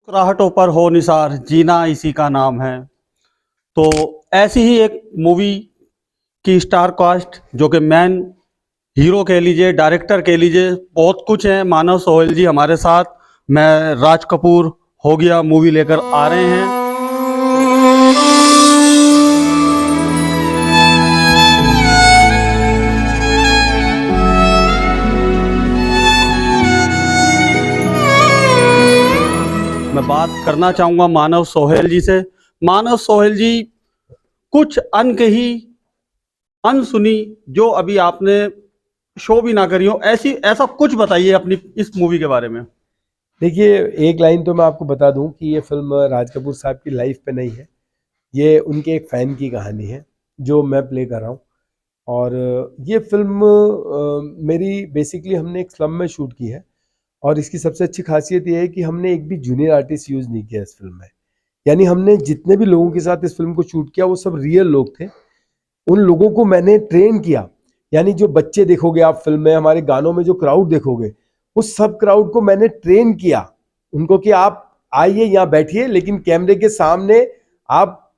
मुस्कुराहटों पर हो निसार जीना इसी का नाम है। तो ऐसी ही एक मूवी की स्टार कास्ट जो कि मैन हीरो कह लीजिए, डायरेक्टर कह लीजिए, बहुत कुछ है। मानव सोहेल जी हमारे साथ, मैं राज कपूर हो गया मूवी लेकर आ रहे हैं। मैं बात करना चाहूँगा मानव सोहेल जी से। मानव सोहेल जी, कुछ अनकही अनसुनी जो अभी आपने शो भी ना करी हो, ऐसी ऐसा कुछ बताइए अपनी इस मूवी के बारे में। देखिए, एक लाइन तो मैं आपको बता दूं कि ये फिल्म राज कपूर साहब की लाइफ पे नहीं है। ये उनके एक फ़ैन की कहानी है जो मैं प्ले कर रहा हूँ। और ये फिल्म मेरी बेसिकली हमने एक स्लम में शूट की है। और इसकी सबसे अच्छी खासियत ये है कि हमने एक भी जूनियर आर्टिस्ट यूज़ नहीं किया इस फिल्म में। यानी हमने जितने भी लोगों के साथ इस फिल्म को शूट किया वो सब रियल लोग थे। उन लोगों को मैंने ट्रेन किया। यानी जो बच्चे देखोगे आप फिल्म में, हमारे गानों में जो क्राउड देखोगे, उस सब क्राउड को मैंने ट्रेन किया उनको कि आप आइए यहाँ बैठिए, लेकिन कैमरे के सामने आप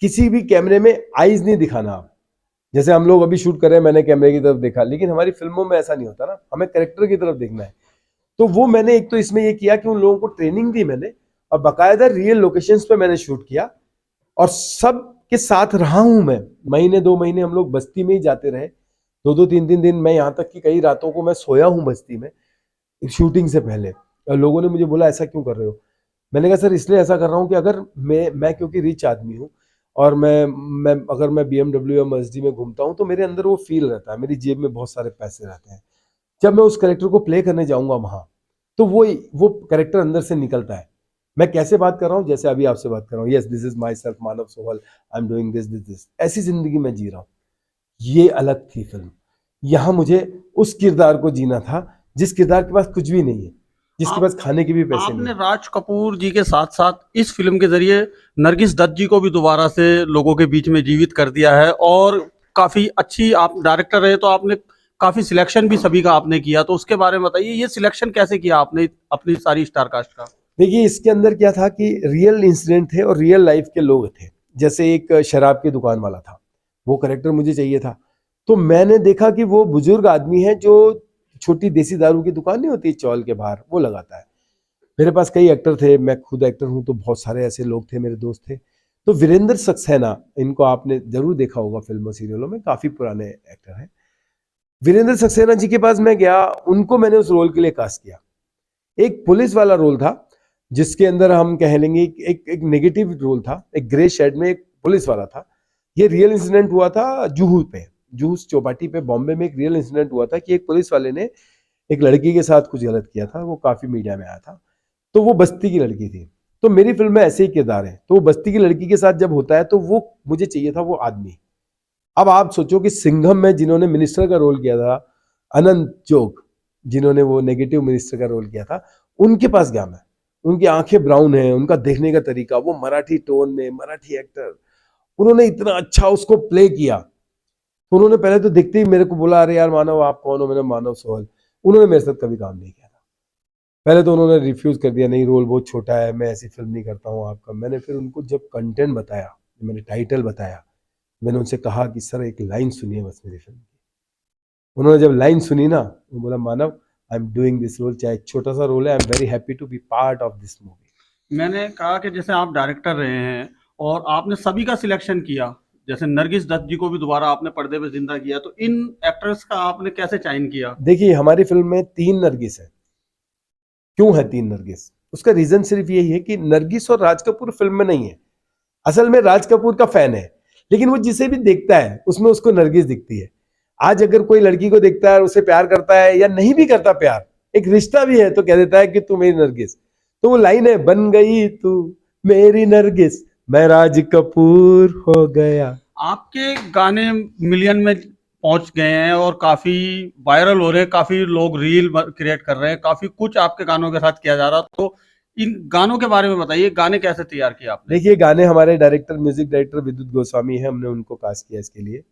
किसी भी कैमरे में आईज नहीं दिखाना। आप जैसे हम लोग अभी शूट कर रहे हैं, मैंने कैमरे की तरफ देखा, लेकिन हमारी फिल्मों में ऐसा नहीं होता ना, हमें कैरेक्टर की तरफ देखना है। तो वो मैंने एक तो इसमें ये किया कि उन लोगों को ट्रेनिंग दी मैंने, और बाकायदा रियल लोकेशंस पे मैंने शूट किया और सब के साथ रहा हूं मैं। महीने 2 महीने हम लोग बस्ती में ही जाते रहे, 2-2 3-3 दिन। मैं यहाँ तक कि कई रातों को मैं सोया हूँ बस्ती में शूटिंग से पहले। और लोगों ने मुझे बोला ऐसा क्यों कर रहे हो? मैंने कहा सर इसलिए ऐसा कर रहा हूँ कि अगर मैं क्योंकि रिच आदमी हूँ और मैं अगर मैं BMW या मर्सिडीज में घूमता हूँ तो मेरे अंदर वो फील रहता है, मेरी जेब में बहुत सारे पैसे रहते हैं। जब मैं उस कैरेक्टर को प्ले करने जाऊंगा वहां, तो वो कैरेक्टर अंदर से निकलता है। मैं कैसे बात कर रहा हूँ, जैसे अभी आपसे बात कर रहा हूँ, yes this is my self Manav Sohal, I am doing this this this, ऐसी जिंदगी में जी रहा हूँ। ये अलग थी फिल्म। यहाँ मुझे उस किरदार को जीना था जिस किरदार के पास कुछ भी नहीं है, जिसके पास खाने के भी पैसे नहीं आपने है। राज कपूर जी के साथ साथ इस फिल्म के जरिए नरगिस दत्त जी को भी दोबारा से लोगों के बीच में जीवित कर दिया है, और काफी अच्छी आप डायरेक्टर रहे तो आपने काफी सिलेक्शन भी सभी का आपने किया, तो उसके बारे में बताइए, ये सिलेक्शन कैसे किया आपने अपनी सारी स्टार कास्ट का। देखिए, इसके अंदर क्या था कि रियल इंसिडेंट थे और रियल लाइफ के लोग थे। जैसे एक शराब की दुकान वाला था, वो करेक्टर मुझे चाहिए था। तो मैंने देखा कि वो बुजुर्ग आदमी है जो छोटी देसी दारू की दुकान नहीं होती चौल के बाहर, वो लगाता है। मेरे पास कई एक्टर थे, मैं खुद एक्टर हूँ, तो बहुत सारे ऐसे लोग थे, मेरे दोस्त थे। तो वीरेंद्र सक्सेना, इनको आपने जरूर देखा होगा फिल्मों सीरियलों में, काफी पुराने एक्टर हैं। वीरेंद्र सक्सेना जी के पास मैं गया, उनको मैंने उस रोल के लिए कास्ट किया। एक पुलिस वाला रोल था जिसके अंदर हम कह लेंगे एक नेगेटिव रोल था, एक ग्रे शेड में एक पुलिस वाला था। ये रियल इंसिडेंट हुआ था जुहू पे, जुहू चौपाटी पे बॉम्बे में एक रियल इंसिडेंट हुआ था कि एक पुलिस वाले ने एक लड़की के साथ कुछ गलत किया था, वो काफी मीडिया में आया था। तो वो बस्ती की लड़की थी। तो मेरी फिल्म में ऐसे ही किरदार है, तो वो बस्ती की लड़की के साथ जब होता है तो वो मुझे चाहिए था वो आदमी। अब आप सोचो कि सिंघम में जिन्होंने मिनिस्टर का रोल किया था, अनंत जोग, जिन्होंने वो नेगेटिव मिनिस्टर का रोल किया था, उनके पास गया मैं। उनकी आंखें ब्राउन हैं, उनका देखने का तरीका, वो मराठी टोन में, मराठी एक्टर, उन्होंने इतना अच्छा उसको प्ले किया। तो उन्होंने पहले तो देखते ही मेरे को बोला, अरे यार मानव आप कौन हो? मैंने मानव सोहल। उन्होंने मेरे साथ कभी काम नहीं किया था। पहले तो उन्होंने रिफ्यूज कर दिया, नहीं रोल बहुत छोटा है, मैं ऐसी फिल्म नहीं करता हूँ आपका। मैंने फिर उनको जब कंटेंट बताया, मैंने टाइटल बताया, मैंने उनसे कहा कि सर एक लाइन सुनिए बस मेरी फिल्म की। उन्होंने जब लाइन सुनी ना, वो बोला Manav I am doing this role, चाहे छोटा सा रोल है, I am very happy to be part of this movie. मैंने कहा कि जैसे आप डायरेक्टर रहे हैं और आपने सभी का सिलेक्शन किया, जैसे नरगिस दत्त जी को भी दोबारा आपने पर्दे पे जिंदा किया, तो इन एक्टर्स का आपने कैसे चयन किया। देखिए, हमारी फिल्म में 3 नरगिस है। क्यों है 3 नरगिस? उसका रीजन सिर्फ यही है कि नरगिस और राज कपूर फिल्म में नहीं है। असल में राज कपूर का फैन है, लेकिन वो जिसे भी देखता है उसमें उसको नरगिस दिखती है। आज अगर कोई लड़की को देखता है और उसे प्यार करता है या नहीं भी करता प्यार, एक रिश्ता भी है, तो कह देता है कि तू मेरी नरगिस। तो वो लाइन है, बन गई तू मेरी नरगिस, मैं राज कपूर हो गया। आपके गाने मिलियन में पहुंच गए हैं और काफी वायरल हो रहे हैं, काफी लोग रील क्रिएट कर रहे हैं, काफी कुछ आपके गानों के साथ किया जा रहा है, तो इन गानों के बारे में बताइए, गाने कैसे तैयार किए आपने। देखिए, गाने हमारे डायरेक्टर, म्यूजिक डायरेक्टर विद्युत गोस्वामी है, हमने उनको कास्ट किया इसके लिए।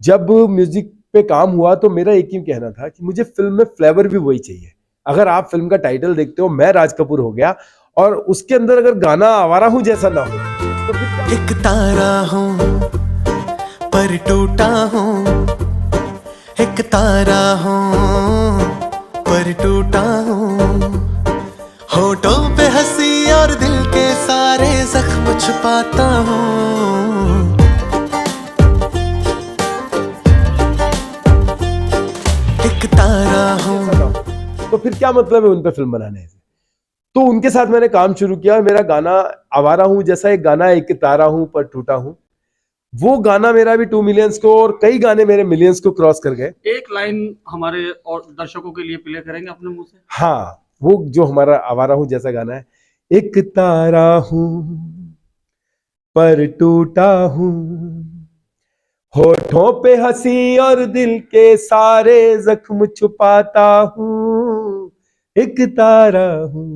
जब म्यूजिक पे काम हुआ तो मेरा एक ही कहना था कि मुझे फिल्म में फ्लेवर भी वही चाहिए। अगर आप फिल्म का टाइटल देखते हो, मैं राज कपूर हो गया और उसके अंदर अगर गाना आवारा हूं जैसा ना हो तो फिर क्या? एक तारा हूँ पर टूटा हूँ, एक तारा हूँ पर टूटा हूँ, होठों पे हंसी और दिल के सारे जख्म छुपाता हूँ। एक तारा हूँ। ऐसा ना हो। तो फिर क्या मतलब है उन पे फिल्म बनाने से? तो उनके साथ मैंने काम शुरू किया। मेरा गाना आवारा हूं जैसा एक गाना, एक तारा हूं पर टूटा हूं, वो गाना मेरा भी 2 मिलियंस को और कई गाने मेरे मिलियंस को क्रॉस कर गए। एक लाइन हमारे और दर्शकों के लिए प्ले करेंगे अपने मुंह से? हाँ, वो जो हमारा आवारा हूं जैसा गाना है, एक तारा हूं पर टूटा हूं, होठों पे हंसी और दिल के सारे जख्म छुपाता हूं, एक तारा हूं,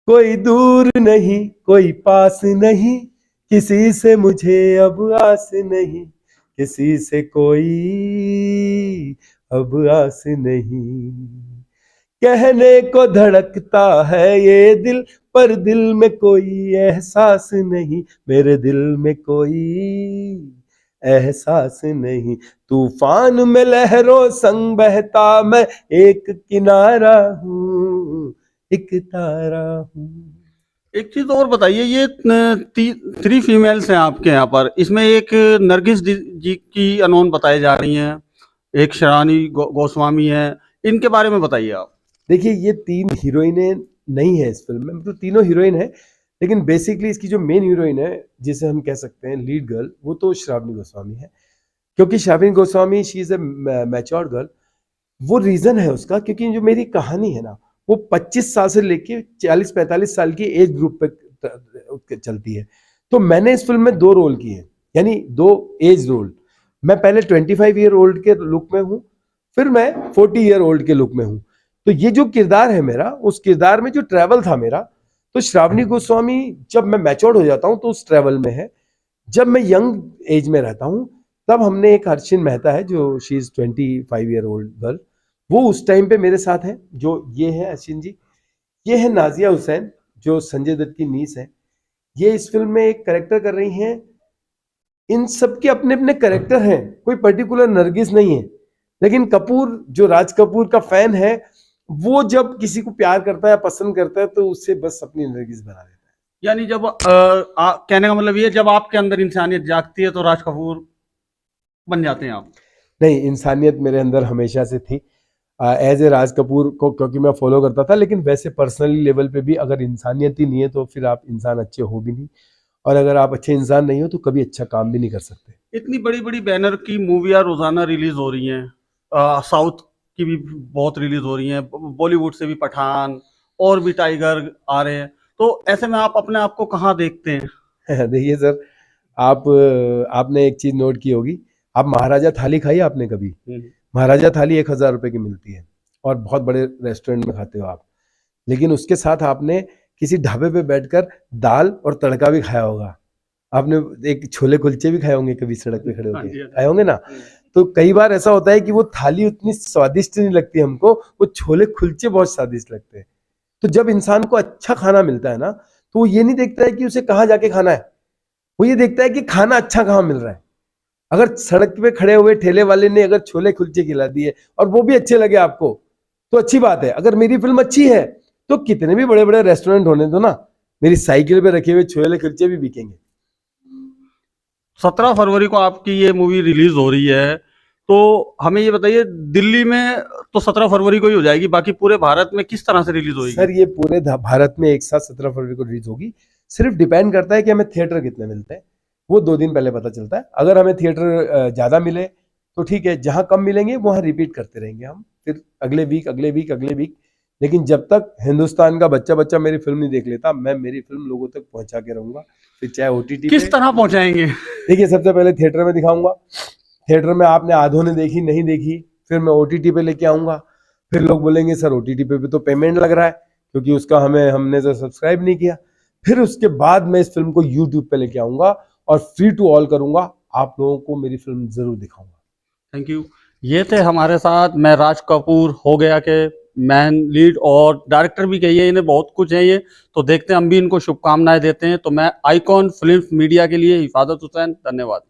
कोई दूर नहीं कोई पास नहीं, किसी से मुझे अब आस नहीं, किसी से कोई अब आस नहीं, कहने को धड़कता है ये दिल पर दिल में कोई एहसास नहीं, मेरे दिल में कोई एहसास नहीं, तूफान में लहरों संग बहता मैं एक किनारा हूँ, एक तारा हूँ। एक चीज और बताइए, ये 3 फीमेल्स हैं आपके यहाँ पर, इसमें एक नरगिस जी की अनोन बताई जा रही हैं, एक शिरानी गोस्वामी है, इनके बारे में बताइए आप। देखिए, ये 3 हीरोइनें नहीं है इस फिल्म में, मतलब तीनों हीरोइन है, लेकिन बेसिकली इसकी जो मेन हीरोइन है जिसे हम कह सकते हैं लीड गर्ल, वो तो श्रावणी गोस्वामी है, क्योंकि Shravani Goswami she is a matured girl. वो रीजन है उसका क्योंकि जो मेरी कहानी है ना, वो 25 साल से लेके 40-45 साल की एज ग्रुप पे चलती है। तो मैंने इस फिल्म में 2 रोल किए, यानी 2 एज रोल। मैं पहले 25 ईयर ओल्ड के लुक में हूँ, फिर मैं 40 ईयर ओल्ड के लुक में हूँ। तो ये जो किरदार है मेरा, उस किरदार में जो ट्रैवल था मेरा, तो श्रावणी गोस्वामी जब मैं मैच्योर्ड हो जाता हूँ तो उस ट्रैवल में है, जब मैं यंग एज में रहता हूँ तब हमने एक हर्षिन मेहता है जो she is 25 year old girl, वो उस टाइम पे मेरे साथ है। जो ये है अश्विन जी, ये है नाजिया हुसैन जो संजय दत्त की नीस है, ये इस फिल्म में एक कैरेक्टर कर रही हैं। इन सब के अपने अपने कैरेक्टर हैं, कोई पर्टिकुलर नरगिस नहीं है, लेकिन कपूर जो राज कपूर का फैन है, वो जब किसी को प्यार करता है पसंद करता है तो उससे बस अपनी नरगिस बना देता है। यानी जब कहने का मतलब ये, जब आपके अंदर इंसानियत जागती है तो राज कपूर बन जाते हैं आप? नहीं, इंसानियत मेरे अंदर हमेशा से थी एज ए राज कपूर को, क्योंकि मैं फॉलो करता था, लेकिन वैसे पर्सनली लेवल पे भी अगर इंसानियत ही नहीं है तो फिर आप इंसान अच्छे हो भी नहीं, और अगर आप अच्छे इंसान नहीं हो तो कभी अच्छा काम भी नहीं कर सकते। इतनी बड़ी बड़ी बैनर की मूवियाँ रोजाना रिलीज हो रही हैं, साउथ की भी बहुत रिलीज हो रही हैं, बॉलीवुड से भी पठान और भी टाइगर आ रहे हैं, तो ऐसे में आप अपने आप को कहाँ देखते हैं? देखिए सर, आपने एक चीज नोट की होगी, आप महाराजा थाली खाई आपने कभी? महाराजा थाली 1000 रुपए की मिलती है और बहुत बड़े रेस्टोरेंट में खाते हो आप, लेकिन उसके साथ आपने किसी ढाबे पे बैठकर दाल और तड़का भी खाया होगा, आपने एक छोले कुलचे भी खाए होंगे कभी सड़क पे खड़े हाँ जी, होके, हाँ जी। खाए होंगे ना। तो कई बार ऐसा होता है कि वो थाली उतनी स्वादिष्ट नहीं लगती हमको, वो छोले कुलचे बहुत स्वादिष्ट लगते हैं। तो जब इंसान को अच्छा खाना मिलता है ना, तो वो ये नहीं देखता है कि उसे कहाँ जाके खाना है, वो ये देखता है कि खाना अच्छा कहाँ मिल रहा है। अगर सड़क पे खड़े हुए ठेले वाले ने अगर छोले कुलचे खिला दिए और वो भी अच्छे लगे आपको तो अच्छी बात है। अगर मेरी फिल्म अच्छी है तो कितने भी बड़े बड़े रेस्टोरेंट होने दो ना, मेरी साइकिल पे रखे हुए छोले कुलचे भी बिकेंगे। 17 फरवरी को आपकी ये मूवी रिलीज हो रही है, तो हमें ये बताइए, दिल्ली में तो 17 फरवरी को ही हो जाएगी, बाकी पूरे भारत में किस तरह से रिलीज होगी? सर, ये पूरे भारत में एक साथ 17 फरवरी को रिलीज होगी। सिर्फ डिपेंड करता है कि हमें थिएटर कितने मिलते हैं, वो 2 दिन पहले पता चलता है। अगर हमें थिएटर ज्यादा मिले तो ठीक है, जहां कम मिलेंगे वहां रिपीट करते रहेंगे हम, फिर अगले वीक अगले वीक अगले वीक। लेकिन जब तक हिंदुस्तान का बच्चा बच्चा मेरी फिल्म नहीं देख लेता, मैं मेरी फिल्म लोगों तक पहुंचा के रहूंगा, फिर चाहे ओटीटी किस तरह पहुंचाएंगे? देखिए, सबसे पहले थिएटर में दिखाऊंगा, थिएटर में आपने आधों ने देखी नहीं देखी, फिर मैं ओटीटी पे लेके आऊंगा, फिर लोग बोलेंगे सर ओटीटी पे भी तो पेमेंट लग रहा है क्योंकि उसका हमने तो सब्सक्राइब नहीं किया। फिर उसके बाद मैं इस फिल्म को यूट्यूब पे लेके आऊंगा और फ्री टू ऑल करूंगा, आप लोगों को मेरी फिल्म जरूर दिखाऊंगा। Thank you. ये थे हमारे साथ मैं राज कपूर हो गया के मैन लीड और डायरेक्टर भी कहिए, इन्हें बहुत कुछ है ये। तो देखते हैं, हम भी इनको शुभकामनाएं देते हैं। तो मैं आइकॉन फिल्म्स मीडिया के लिए हिफाजत हुसैन, धन्यवाद।